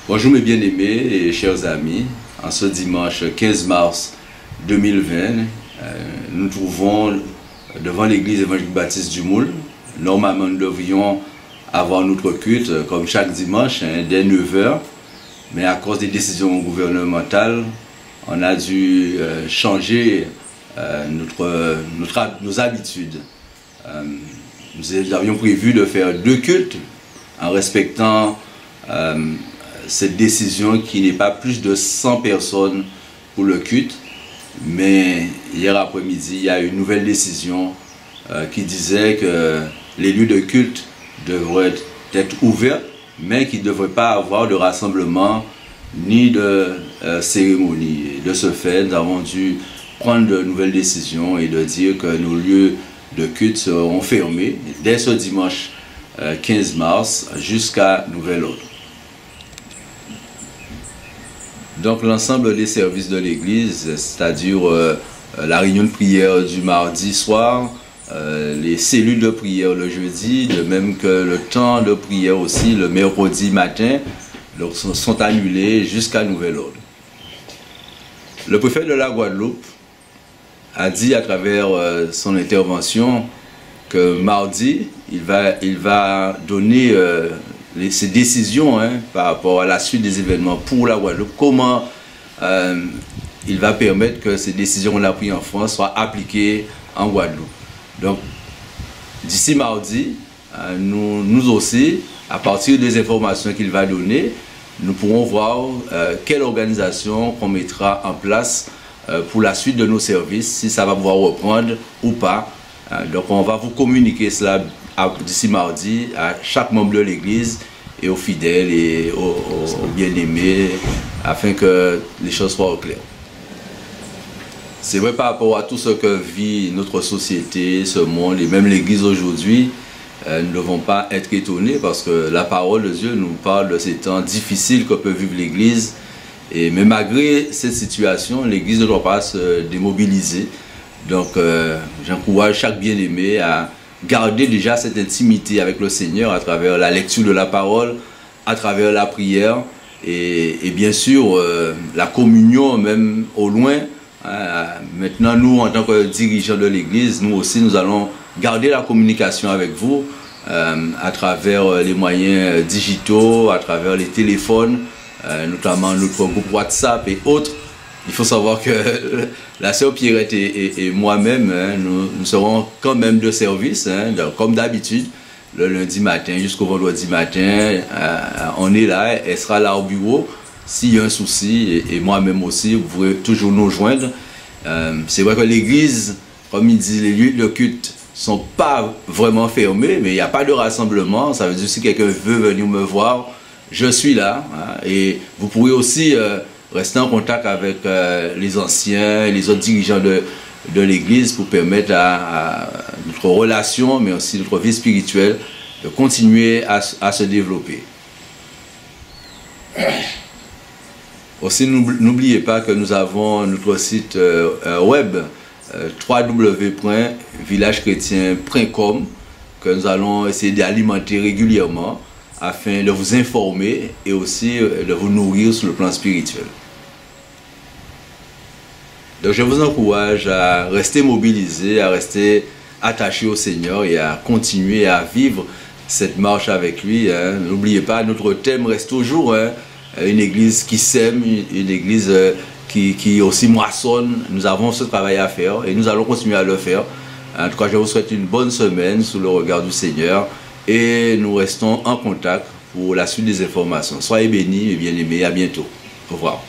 Bonjour mes bien-aimés et chers amis, en ce dimanche 15 mars 2020, nous nous trouvons devant l'église évangélique baptiste du Moule. Normalement nous devrions avoir notre culte comme chaque dimanche dès 9 h, mais à cause des décisions gouvernementales, on a dû changer nos habitudes. Nous avions prévu de faire 2 cultes en respectant cette décision qui n'est pas plus de 100 personnes pour le culte. Mais hier après-midi, il y a une nouvelle décision qui disait que les lieux de culte devraient être ouverts, mais qu'il ne devrait pas avoir de rassemblement ni de cérémonie. Et de ce fait, nous avons dû prendre de nouvelles décisions et de dire que nos lieux de culte seront fermés dès ce dimanche 15 mars jusqu'à nouvel ordre. Donc l'ensemble des services de l'église, c'est-à-dire la réunion de prière du mardi soir, les cellules de prière le jeudi, de même que le temps de prière aussi le mercredi matin, donc, sont annulés jusqu'à nouvel ordre. Le préfet de la Guadeloupe a dit à travers son intervention que mardi, il va donner ses décisions par rapport à la suite des événements pour la Guadeloupe, comment il va permettre que ces décisions qu'on a prises en France soient appliquées en Guadeloupe. Donc, d'ici mardi, nous aussi, à partir des informations qu'il va donner, nous pourrons voir quelle organisation qu'on mettra en place pour la suite de nos services, si ça va pouvoir reprendre ou pas. Donc on va vous communiquer cela d'ici mardi à chaque membre de l'église et aux fidèles et aux bien-aimés afin que les choses soient claires. C'est vrai par rapport à tout ce que vit notre société, ce monde et même l'église aujourd'hui, nous ne devons pas être étonnés parce que la parole de Dieu nous parle de ces temps difficiles que peut vivre l'église. Mais malgré cette situation, l'église ne doit pas se démobiliser. Donc j'encourage chaque bien-aimé à garder déjà cette intimité avec le Seigneur à travers la lecture de la parole, à travers la prière et bien sûr la communion même au loin. Maintenant nous en tant que dirigeants de l'église, nous aussi nous allons garder la communication avec vous à travers les moyens digitaux, à travers les téléphones, notamment notre groupe WhatsApp et autres. Il faut savoir que la sœur Pierrette et moi-même, nous serons quand même de service, comme d'habitude, le lundi matin jusqu'au vendredi matin. On est là, elle sera là au bureau. S'il y a un souci, et moi-même aussi, vous pouvez toujours nous joindre. C'est vrai que l'église, comme il dit, les lieux de culte ne sont pas vraiment fermés, mais il n'y a pas de rassemblement. Ça veut dire que si quelqu'un veut venir me voir, je suis là. Et vous pourrez aussi rester en contact avec les anciens et les autres dirigeants de l'église pour permettre à notre relation, mais aussi notre vie spirituelle, de continuer à se développer. Aussi, n'oubliez pas que nous avons notre site web www.villagechrétien.com que nous allons essayer d'alimenter régulièrement afin de vous informer et aussi de vous nourrir sur le plan spirituel. Donc je vous encourage à rester mobilisés, à rester attachés au Seigneur et à continuer à vivre cette marche avec lui. N'oubliez pas, notre thème reste toujours une église qui sème, une église qui aussi moissonne. Nous avons ce travail à faire et nous allons continuer à le faire. En tout cas, je vous souhaite une bonne semaine sous le regard du Seigneur et nous restons en contact pour la suite des informations. Soyez bénis et bien-aimés. À bientôt. Au revoir.